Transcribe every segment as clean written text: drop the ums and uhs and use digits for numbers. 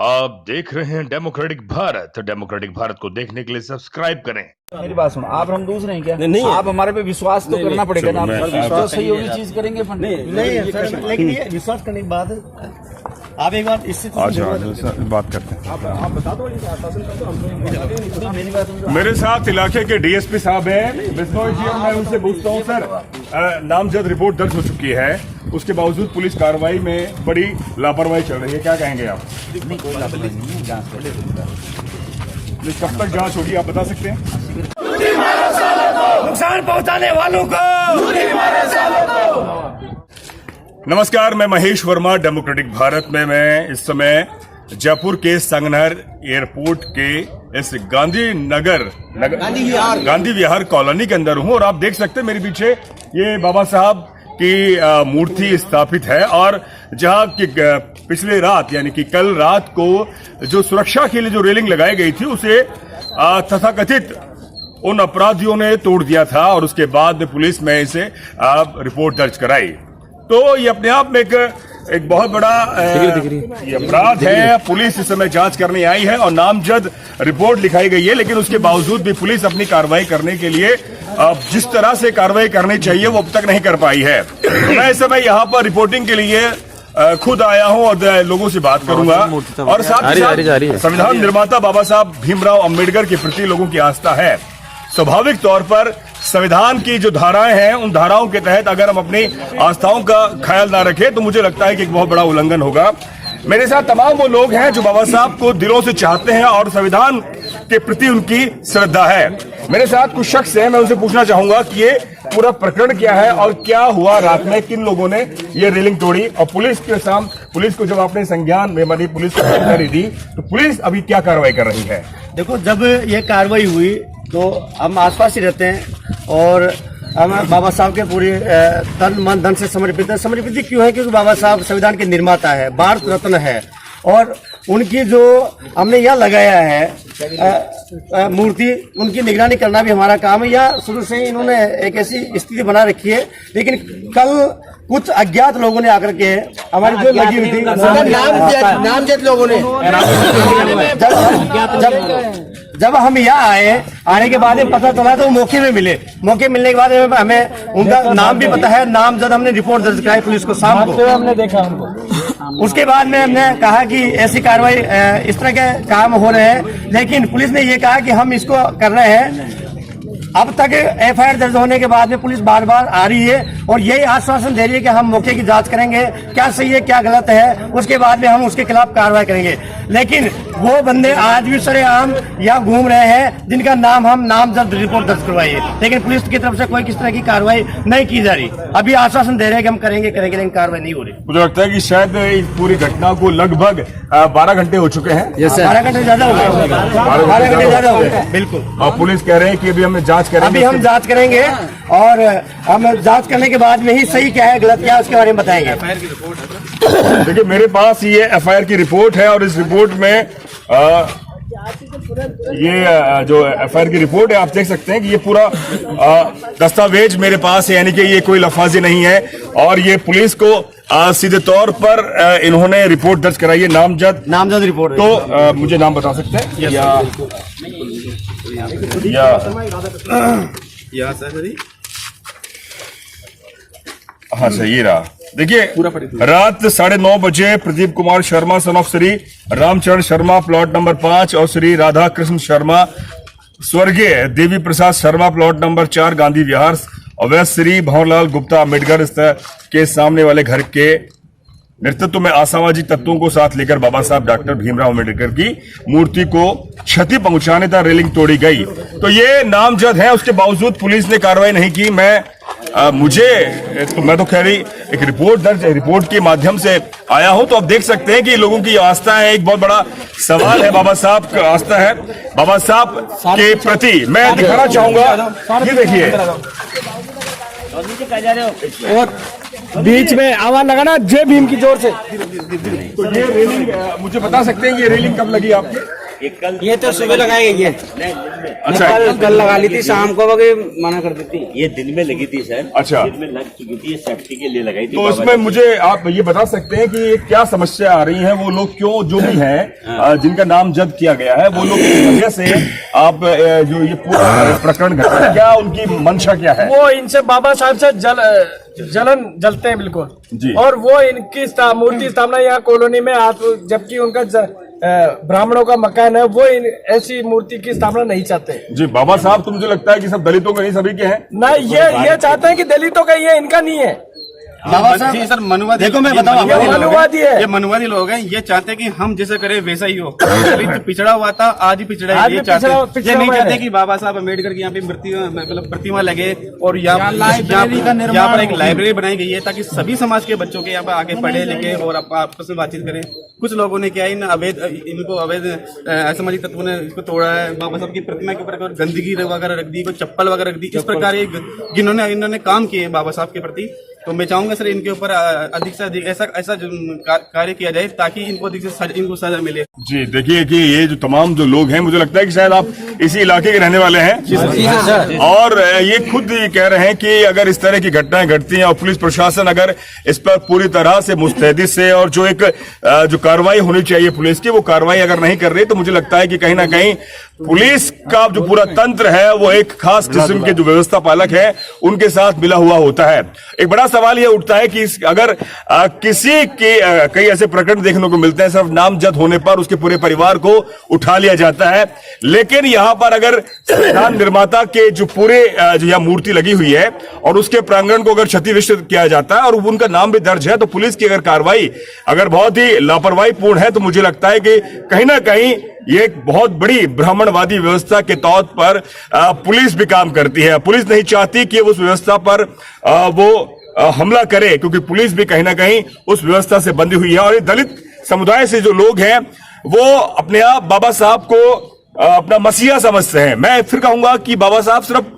आप देख रहे हैं डेमोक्रेटिक भारत। डेमोक्रेटिक भारत को देखने के लिए सब्सक्राइब करें। मेरी बात सुनो, आप हम दूसरे हैं क्या? नहीं, आप हमारे पे विश्वास तो करना पड़ेगा ना। विश्वास सही होगी चीज करेंगे। नहीं सर, लेकिन ये विश्वास करने के बाद आप एक बार इससे बात करते हैं। आप बता दो, मेरी बात सुनो। मेरे साथ इलाके के डीएसपी साहब हैं बिश्नोई जी, मैं उनसे पूछता हूं सर, नामजद रिपोर्ट दर्ज हो चुकी है, उसके बावजूद पुलिस कार्रवाई में बड़ी लापरवाही चल रही है, क्या कहेंगे आप? नहीं, कोई लापरवाही नहीं है, जांच कब तक जांच होगी आप बता सकते हैं? नुकसान पहुंचाने वालों को नमस्कार, मैं महेश वर्मा, डेमोक्रेटिक भारत में मैं इस समय जयपुर के संगनहर एयरपोर्ट के इस गांधी विहार कॉलोनी के अंदर हूं और आप देख सकते हैं मेरे पीछे ये बाबा साहब की मूर्ति स्थापित है और जहां की पिछले रात यानी कि कल रात को जो सुरक्षा के लिए जो रेलिंग लगाई गई थी उसे तथाकथित उन अपराधियों ने तोड़ दिया था और उसके बाद में पुलिस में इसे रिपोर्ट दर्ज कराई। तो ये अपने आप में एक बहुत बड़ा ये अपराध है। पुलिस इस समय जांच करने आई है और नामजद रिपोर्ट लिखाई गई है, लेकिन उसके बावजूद भी पुलिस अपनी कार्रवाई करने के लिए जिस तरह से कार्रवाई करनी चाहिए वो अब तक नहीं कर पाई है। मैं इस समय यहाँ पर रिपोर्टिंग के लिए खुद आया हूँ और लोगों से बात करूंगा और साथ ही साथ संविधान निर्माता बाबा साहब भीमराव अंबेडकर के प्रति लोगों की आस्था है। स्वाभाविक तौर पर संविधान की जो धाराएं हैं उन धाराओं के तहत अगर हम अपनी आस्थाओं का ख्याल ना रखें तो मुझे लगता है कि एक बहुत बड़ा उल्लंघन होगा। मेरे साथ तमाम वो लोग हैं जो बाबा साहब को दिलों से चाहते हैं और संविधान के प्रति उनकी श्रद्धा है। मेरे साथ कुछ शख्स हैं, मैं उनसे पूछना चाहूंगा कि ये पूरा प्रकरण क्या है और क्या हुआ रात में, किन लोगों ने ये रेलिंग तोड़ी और पुलिस को जब आपने संज्ञान में पुलिस को जानकारी दी तो पुलिस अभी क्या कार्रवाई कर रही है? देखो, जब ये कार्रवाई हुई तो हम आसपास ही रहते हैं और हम बाबा साहब के पूरे तन मन धन से समर्पित है। समर्पित क्यों है? क्योंकि बाबा साहब संविधान के निर्माता है, भारत रत्न है और उनकी जो हमने यह लगाया है मूर्ति, उनकी निगरानी करना भी हमारा काम है। या शुरू से ही इन्होंने एक ऐसी स्थिति बना रखी है, लेकिन कल कुछ अज्ञात लोगों ने आकर के हमारी जो लगी हुई थी नामजद लोगों ने जब हम यहाँ आने के बाद में पता चला तो मौके में मिले। मौके मिलने के बाद हमें उनका नाम भी पता है, नामजद हमने रिपोर्ट दर्ज कराई पुलिस को शाम को, हमने देखा उनको। उसके बाद में हमने कहा कि ऐसी कार्रवाई इस तरह के काम हो रहे हैं, लेकिन पुलिस ने ये कहा कि हम इसको कर रहे हैं। अब तक एफआईआर दर्ज होने के बाद में पुलिस बार बार आ रही है और यही आश्वासन दे रही है कि हम मौके की जांच करेंगे, क्या सही है क्या गलत है, उसके बाद में हम उसके खिलाफ कार्रवाई करेंगे। लेकिन वो बंदे आज भी सरेआम यहाँ घूम रहे हैं जिनका नाम हम नामजद रिपोर्ट दर्ज करवाइए, लेकिन पुलिस की तरफ से कोई किस तरह की कार्रवाई नहीं की जा रही। अभी आश्वासन दे रहे हैं कि हम करेंगे लेकिन कार्रवाई नहीं हो रही। मुझे लगता है कि शायद इस पूरी घटना को लगभग 12 घंटे हो चुके हैं। 12 घंटे ज्यादा हो गए, 12 घंटे ज्यादा हो गए बिल्कुल। और पुलिस कह रहे हैं कि अभी हमें अभी हम जांच करेंगे और हम जांच करने के बाद में ही सही क्या है गलत क्या है उसके बारे में बताएंगे। देखिए, मेरे पास ये एफआईआर की रिपोर्ट है और इस रिपोर्ट में ये जो एफआईआर की रिपोर्ट है आप देख सकते हैं कि ये पूरा दस्तावेज मेरे पास है, यानी कि ये कोई लफाजी नहीं है और ये पुलिस को सीधे तौर पर इन्होंने रिपोर्ट दर्ज कराई है, नामजद रिपोर्ट। तो मुझे नाम बता सकते हैं हाँ सही रहा। देखिए, रात 9:30 बजे Pradeep Kumar Sharma son of Shri Ramcharan Sharma plot number 5 और श्री राधा कृष्ण शर्मा स्वर्गीय देवी प्रसाद शर्मा प्लॉट नंबर 4 गांधी विहार अवैध श्री भंवरलाल गुप्ता अम्बेडकर के सामने वाले घर के नेतृत्व में असामाजिक तत्वों को साथ लेकर बाबा साहब डॉक्टर भीमराव अंबेडकर की मूर्ति को क्षति पहुंचाने तक रेलिंग तोड़ी गई। तो ये नामजद है, उसके बावजूद पुलिस ने कार्रवाई नहीं की। मैं तो खैर एक रिपोर्ट के माध्यम से आया हूं। तो आप देख सकते हैं कि लोगों की आस्था है, एक बहुत बड़ा सवाल है, बाबा साहब का आस्था है बाबा साहब के प्रति। मैं दिखाना चाहूंगा, ये देखिए और बीच में आवाज लगाना जय भीम की जोर से। तो ये रेलिंग मुझे बता सकते हैं कि ये रेलिंग कब लगी आपके? ये तो सुबह लगाई गई है। अच्छा कल लगा ली थी, शाम को मना कर दी थी। ये दिन में लगी थी सर। अच्छा। दिन में लग चुकी थी, ये सेफ्टी के लिए लगाई थी। तो इसमें मुझे आप ये बता सकते हैं कि ये क्या समस्या आ रही है, वो लोग क्यों जो भी हैं जिनका नाम जब्त किया गया है वो लोग किस वजह से आप जो ये पूरा प्रकरण घटा, क्या उनकी मंशा क्या है? वो इनसे बाबा साहब से जलते हैं बिल्कुल जी। और वो इनकी मूर्ति स्थापना यहाँ कॉलोनी में जबकि उनका ब्राह्मणों का मकान है, वो ऐसी मूर्ति की स्थापना नहीं चाहते। जी बाबा साहब, तो मुझे लगता है कि सब दलितों के नहीं, सभी के हैं। ना ये चाहते हैं कि दलितों का, ये इनका नहीं है। बाबा साहब जी सर, मनुवादी। देखो मैं बताऊं, ये मनुवादी है। ये मनुवादी लोग हैं, ये चाहते हैं कि हम जैसे करें वैसा ही हो। अभी तो पिछड़ा हुआ था, आज ही पिछड़ा है। आज ये भी चाहते पिछड़ा ये नहीं हुआ चाहते है। कि बाबा साहब अम्बेडकर की यहाँ पे मतलब प्रतिमा लगे और यहाँ पर एक लाइब्रेरी बनाई गई है ताकि सभी समाज के बच्चों के यहाँ पर आगे पढ़े लिखे और आपस में बातचीत करें। कुछ लोगों ने क्या इनको अवैध असामाजिक तत्वों ने इसको तोड़ा है। बाबा साहब की प्रतिमा के ऊपर गंदगी वगैरह रख दी, कोई चप्पल वगैरह रख दी। इस प्रकार जिन्होंने इन्होंने काम किए हैं बाबा साहब के प्रति, तो मैं चाहूंगा सर इनके ऊपर अधिक से अधिक ऐसा कार्य किया जाए ताकि इनको अधिक से इनको सजा मिले। जी देखिए कि ये जो तमाम जो लोग हैं, मुझे लगता है कि शायद आप इसी इलाके के रहने वाले हैं और ये खुद ये कह रहे हैं कि अगर इस तरह की घटनाएं घटती हैं और पुलिस प्रशासन अगर इस पर पूरी तरह से मुस्तैदी से और जो एक जो कार्रवाई होनी चाहिए पुलिस की, वो कार्रवाई अगर नहीं कर रही, तो मुझे लगता है कि कहीं ना कहीं पुलिस का जो पूरा तंत्र है वो एक खास किस्म के जो व्यवस्था पालक है उनके साथ मिला हुआ होता है। एक बड़ा सवाल यह उठता है कि अगर किसी के कई ऐसे प्रकरण देखने को मिलते हैं, सिर्फ नामजद होने पर उसके पूरे परिवार को उठा लिया जाता है, लेकिन यहां पर अगर संविधान निर्माता के जो पूरे जो यह मूर्ति लगी हुई है और उसके प्रांगण को अगर क्षतिग्रस्त किया जाता है और उनका नाम भी दर्ज है, तो पुलिस की अगर कार्रवाई अगर बहुत ही लापरवाही पूर्ण है, तो मुझे लगता है कि कहीं ना कहीं ये एक बहुत बड़ी ब्राह्मणवादी व्यवस्था के तौर पर पुलिस भी काम करती है। पुलिस नहीं चाहती कि उस व्यवस्था पर वो हमला करे, क्योंकि पुलिस भी कहीं ना कहीं उस व्यवस्था से बंधी हुई है। और ये दलित समुदाय से जो लोग हैं वो अपने आप बाबा साहब को अपना मसीहा समझते हैं। मैं फिर कहूंगा कि बाबा साहब सिर्फ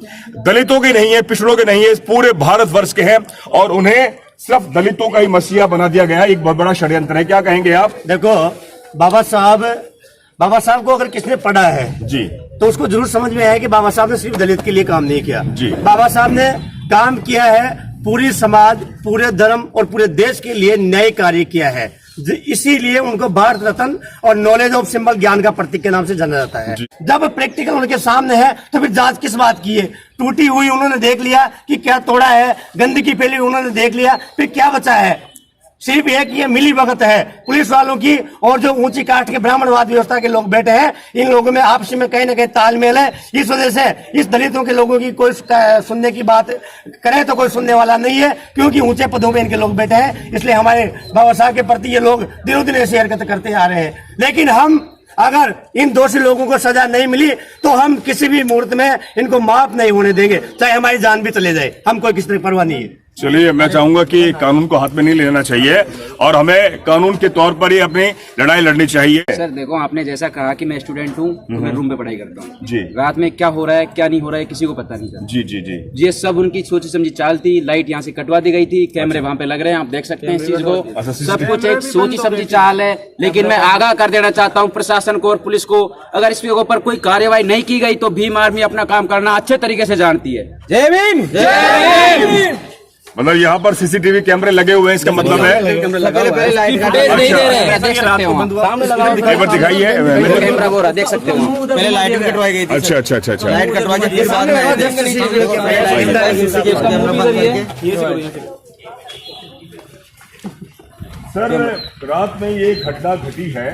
दलितों के नहीं है, पिछड़ों के नहीं है, इस पूरे भारतवर्ष के हैं और उन्हें सिर्फ दलितों का ही मसीहा बना दिया गया है। एक बहुत बड़ा षड्यंत्र है। क्या कहेंगे आप? देखो बाबा साहब को अगर किसने पढ़ा है जी, तो उसको जरूर समझ में आया कि बाबा साहब ने सिर्फ दलित के लिए काम नहीं किया जी। बाबा साहब ने काम किया है पूरी समाज, पूरे धर्म और पूरे देश के लिए नए कार्य किया है। इसीलिए उनको भारत रत्न और नॉलेज ऑफ सिंबल, ज्ञान का प्रतीक के नाम से जाना जाता है। जब प्रैक्टिकल उनके सामने है तो फिर जांच किस बात की है? टूटी हुई उन्होंने देख लिया कि क्या तोड़ा है, गंदगी फैली उन्होंने देख लिया, फिर क्या बचा है? सिर्फ एक ये मिली भगत है पुलिस वालों की और जो ऊंची कास्ट के ब्राह्मणवाद व्यवस्था के लोग बैठे हैं, इन लोगों में आपस में कहीं ना कहीं तालमेल है। इस वजह से इस दलितों के लोगों की कोई सुनने की बात करे तो कोई सुनने वाला नहीं है, क्योंकि ऊंचे पदों पे इनके लोग बैठे हैं। इसलिए हमारे बाबा साहब के प्रति ये लोग दिनों दिन ऐसी हरकत करते आ रहे हैं। लेकिन हम अगर इन दोषी लोगों को सजा नहीं मिली तो हम किसी भी मुहूर्त में इनको माफ नहीं होने देंगे, चाहे हमारी जान भी चले जाए। हमको किसी तरह परवाह नहीं है। चलिए, मैं चाहूंगा कि कानून को हाथ में नहीं लेना चाहिए और हमें कानून के तौर पर ही अपनी लड़ाई लड़नी चाहिए। सर देखो, आपने जैसा कहा कि मैं स्टूडेंट हूँ तो मैं रूम पे पढ़ाई करता हूँ जी। रात में क्या हो रहा है क्या नहीं हो रहा है किसी को पता नहीं सर। जी जी जी। ये सब उनकी सोची समझी चाल थी। लाइट यहाँ से कटवा दी गई थी, कैमरे वहाँ पे लग रहे हैं, आप देख सकते हैं इस चीज को। सब कुछ एक सोची समझी चाल है, लेकिन मैं आगाह कर देना चाहता हूँ प्रशासन को और पुलिस को, अगर इसके ऊपर कोई कार्यवाही नहीं की गई तो भीम आर्मी अपना काम करना अच्छे तरीके से जानती है। जय भीम, जय भीम। मतलब यहाँ पर सीसीटीवी कैमरे लगे हुए हैं, इसका मतलब है एक बार दिखाइए कैमरा वो रहा, देख सकते हो। पहले लाइट भी कटवाई गई थी। अच्छा अच्छा अच्छा अच्छा। लाइट कटवा के फिर बाद में सर, रात में ये घटना घटी है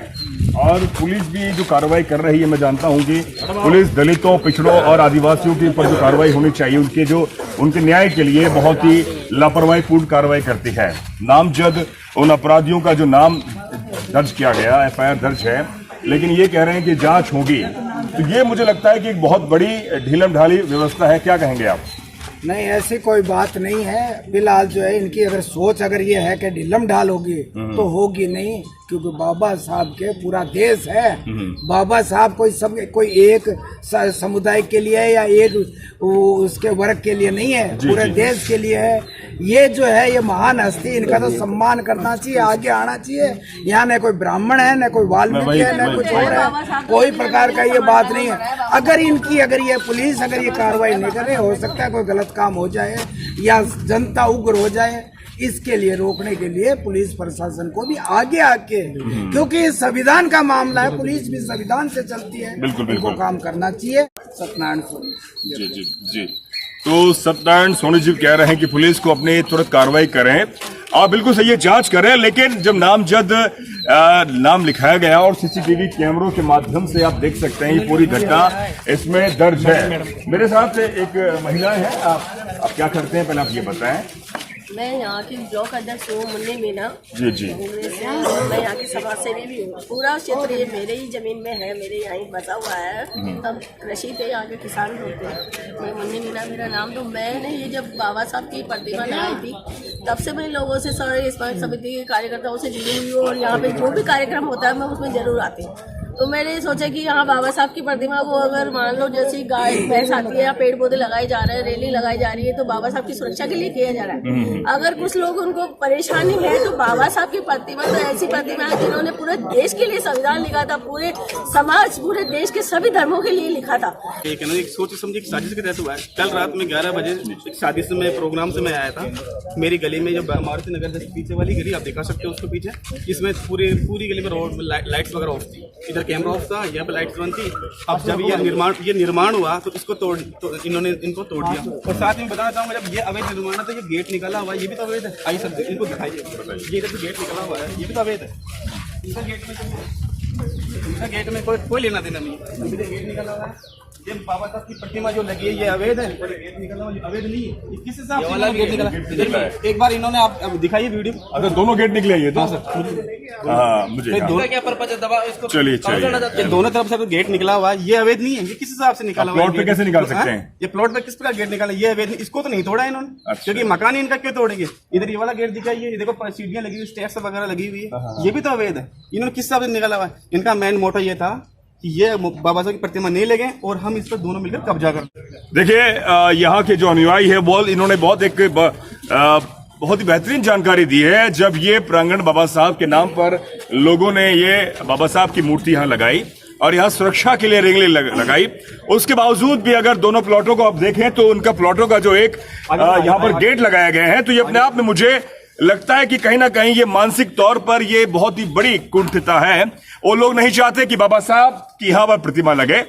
और पुलिस भी जो कार्रवाई कर रही है, मैं जानता हूं कि पुलिस दलितों, पिछड़ों और आदिवासियों के ऊपर जो कार्रवाई होनी चाहिए उनके न्याय के लिए बहुत ही लापरवाहीपूर्ण कार्रवाई करती है। नामजद उन अपराधियों का जो नाम दर्ज किया गया, FIR दर्ज है, लेकिन ये कह रहे हैं कि जांच होगी, तो ये मुझे लगता है कि एक बहुत बड़ी ढीलम ढाली व्यवस्था है। क्या कहेंगे आप? नहीं, ऐसी कोई बात नहीं है। फिलहाल जो है इनकी अगर सोच अगर ये है कि ढिल्लम ढाल होगी तो होगी नहीं, क्योंकि बाबा साहब के पूरा देश है। बाबा साहब कोई एक समुदाय के लिए या एक उसके वर्ग के लिए नहीं है, पूरे देश के लिए है। ये जो है ये महान हस्ती, इनका तो सम्मान करना चाहिए, आगे आना चाहिए। यहाँ न कोई ब्राह्मण है, न कोई वाल्मीकि है, न कुछ और है, कोई प्रकार का ये बात नहीं है। अगर ये पुलिस अगर ये कार्रवाई नहीं कर रही, हो सकता है कोई गलत काम हो जाए या जनता उग्र हो जाए। इसके लिए रोकने के लिए पुलिस प्रशासन को भी आगे आके, क्योंकि संविधान का मामला है, पुलिस भी संविधान से चलती है, बिल्कुल काम करना चाहिए। सत्यनारायण सोनी जी। तो सत्यनारायण सोनी जी कह रहे हैं कि पुलिस को अपनी तुरंत कार्रवाई करें। आप बिल्कुल सही है, जांच करें, लेकिन जब नामजद नाम लिखाया गया और सीसीटीवी कैमरों के माध्यम से आप देख सकते हैं ये पूरी घटना इसमें दर्ज है। मेरे साथ एक महिला है, आप क्या करते हैं पहले आप ये बताएं। मैं यहाँ की ब्लॉक अध्यक्ष हूँ, मुन्नी मीना जी। मैं यहाँ की समाज सेवी भी हूँ। पूरा क्षेत्र ये मेरे ही जमीन में है, मेरे यहाँ ही बसा हुआ है। तब कृषि पे यहाँ के किसान होते हैं। मैं मुन्नी मीना मेरा नाम। तो मैंने ये जब बाबा साहब की प्रतिमा लगाई थी, तब से मैं लोगों से सारे स्मारक समिति के कार्यकर्ताओं से जुड़ी हुई हूँ, और यहाँ पे जो भी कार्यक्रम होता है मैं उसमें जरूर आती हूँ। तो मैंने सोचा कि यहाँ बाबा साहब की प्रतिमा को अगर मान लो जैसी गाय भैंस आती है या पेड़ पौधे लगाए जा रहे हैं, रेली लगाई जा रही है, तो बाबा साहब की सुरक्षा के लिए किया जा रहा है। अगर कुछ लोग उनको परेशानी है तो बाबा साहब की प्रतिमा तो ऐसी प्रतिमा है जिन्होंने पूरे देश के लिए संविधान लिखा था, पूरे समाज पूरे देश के सभी धर्मों के लिए लिखा था। एक सोच समझी साजिश के तहत हुआ है। कल रात में 11 बजे एक शादी से मैं प्रोग्राम से मैं आया था। मेरी गली में जब मारुति नगर पीछे वाली गली आप दिखा सकते हो उसको पीछे, इसमें पूरी गली में रोड लाइट्स वगैरह ऑफ थी, इधर कैमरा ऑफ था, यहाँ पे लाइट्स बंद थी। अब जब ये निर्माण हुआ तो इसको इन्होंने इनको तोड़ दिया। और साथ में बताना चाहूंगा, जब ये अवैध निर्माण है तो ये गेट निकाला हुआ है, ये भी तो अवैध है। आइए सब इनको दिखाइए, ये इधर से गेट निकाला हुआ है, ये भी तो अवैध है। इनका गेट में कोई लेना देना नहीं है। गेट निकाला हुआ है, ये बाबा साहब की प्रतिमा जो लगी है ये अवैध है, और गेट निकाला हुआ अवैध नहीं है। किस हिसाब से वाला गेट निकाला? एक बार इन्होंने आप दिखाइए वीडियो। अच्छा, दोनों गेट निकले ये तो? मुझे क्या पर्पज है दबा इसको? चलिए दोनों तरफ से गेट निकला हुआ है, ये अवैध नहीं है। ये किस हिसाब से निकाला हुआ है? प्लॉट पे कैसे निकाल सकते हैं? ये प्लॉट पे किस प्रकार गेट निकाला? ये अवैध नहीं, इसको तो नहीं तोड़ा इन्होंने, क्योंकि मकान ही इनका क्यों तोड़ेंगे? इधर ये वाला गेट दिखाइए, देखो सीढ़ियां लगी हुई, स्टेयर्स वगैरह लगी हुई है, ये भी तो अवैध है। इन्होंने किस हिसाब से निकाला हुआ है? इनका मेन मोटो ये था कि ये बाबा साहब की प्रतिमा नहीं लगे और हम इस पर दोनों मिलकर कब्जा कर। देखिए, यहाँ के जो अनुयायी है वो इन्होंने बहुत ही बेहतरीन जानकारी दी है। जब ये प्रांगण बाबा साहब के नाम पर लोगों ने ये बाबा साहब की मूर्ति यहाँ लगाई और यहाँ सुरक्षा के लिए रेंगली लगाई, उसके बावजूद भी अगर दोनों प्लॉटों को आप देखें तो उनका प्लॉटों का जो एक यहाँ पर गेट लगाया गया है, तो ये अपने आप में मुझे लगता है कि कहीं ना कहीं ये मानसिक तौर पर ये बहुत ही बड़ी कुंठिता है। वो लोग नहीं चाहते कि बाबा साहब की यहाँ पर प्रतिमा लगे,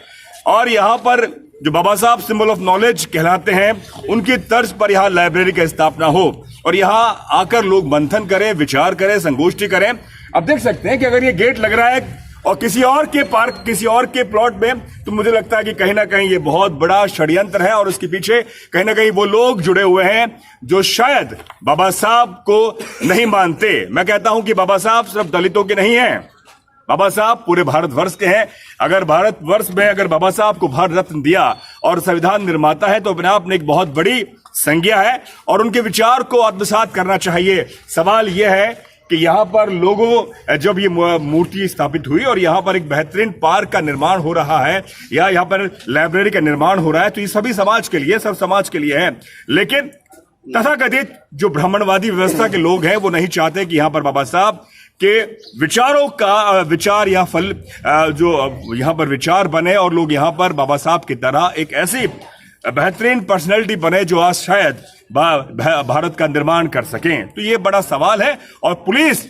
और यहाँ पर जो बाबा साहब सिंबल ऑफ नॉलेज कहलाते हैं उनकी तर्ज पर यहाँ लाइब्रेरी का स्थापना हो और यहाँ आकर लोग मंथन करें, विचार करें, संगोष्ठी करें। अब देख सकते हैं कि अगर ये गेट लग रहा है और किसी और के पार्क, किसी और के प्लॉट में, तो मुझे लगता है कि कहीं ना कहीं ये बहुत बड़ा षड्यंत्र है और उसके पीछे कहीं ना कहीं वो लोग जुड़े हुए हैं जो शायद बाबा साहब को नहीं मानते। मैं कहता हूं कि बाबा साहब सिर्फ दलितों के नहीं हैं, बाबा साहब पूरे भारतवर्ष के हैं। अगर भारतवर्ष में अगर बाबा साहब को भारत रत्न दिया और संविधान निर्माता है तो अपने आप में एक बहुत बड़ी संज्ञा है और उनके विचार को आत्मसात करना चाहिए। सवाल यह है कि यहाँ पर लोगों, जब ये मूर्ति स्थापित हुई और यहाँ पर एक बेहतरीन पार्क का निर्माण हो रहा है या यहाँ पर लाइब्रेरी का निर्माण हो रहा है, तो ये सभी समाज के लिए, सब समाज के लिए है। लेकिन तथाकथित जो ब्राह्मणवादी व्यवस्था के लोग हैं वो नहीं चाहते कि यहाँ पर बाबा साहब के विचारों का विचार या फल जो यहाँ पर विचार बने और लोग यहाँ पर बाबा साहब की तरह एक ऐसी बेहतरीन पर्सनैलिटी बने जो आज शायद भारत का निर्माण कर सकें। तो ये बड़ा सवाल है और पुलिस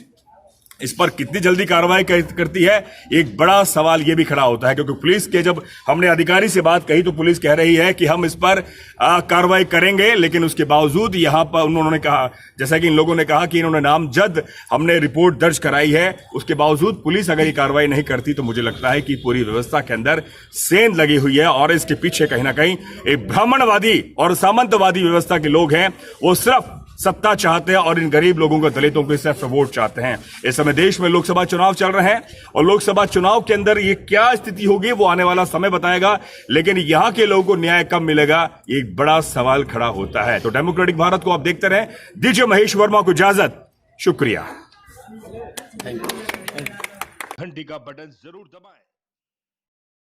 इस पर कितनी जल्दी कार्रवाई करती है, एक बड़ा सवाल ये भी खड़ा होता है, क्योंकि पुलिस के जब हमने अधिकारी से बात कही तो पुलिस कह रही है कि हम इस पर कार्रवाई करेंगे, लेकिन उसके बावजूद यहाँ पर उन्होंने कहा, जैसा कि इन लोगों ने कहा कि इन्होंने नामजद हमने रिपोर्ट दर्ज कराई है, उसके बावजूद पुलिस अगर ये कार्रवाई नहीं करती तो मुझे लगता है कि पूरी व्यवस्था के अंदर सेंध लगी हुई है और इसके पीछे कहीं ना कहीं एक ब्राह्मणवादी और सामंतवादी व्यवस्था के लोग हैं, वो सिर्फ सत्ता चाहते हैं और इन गरीब लोगों को, दलितों को सिर्फ वोट चाहते हैं। इस समय देश में लोकसभा चुनाव चल रहे हैं और लोकसभा चुनाव के अंदर ये क्या स्थिति होगी वो आने वाला समय बताएगा, लेकिन यहां के लोगों को न्याय कब मिलेगा एक बड़ा सवाल खड़ा होता है। तो डेमोक्रेटिक भारत को आप देखते रहें। दीजिए महेश वर्मा को इजाजत। शुक्रिया। घंटी का बटन जरूर दबाएं।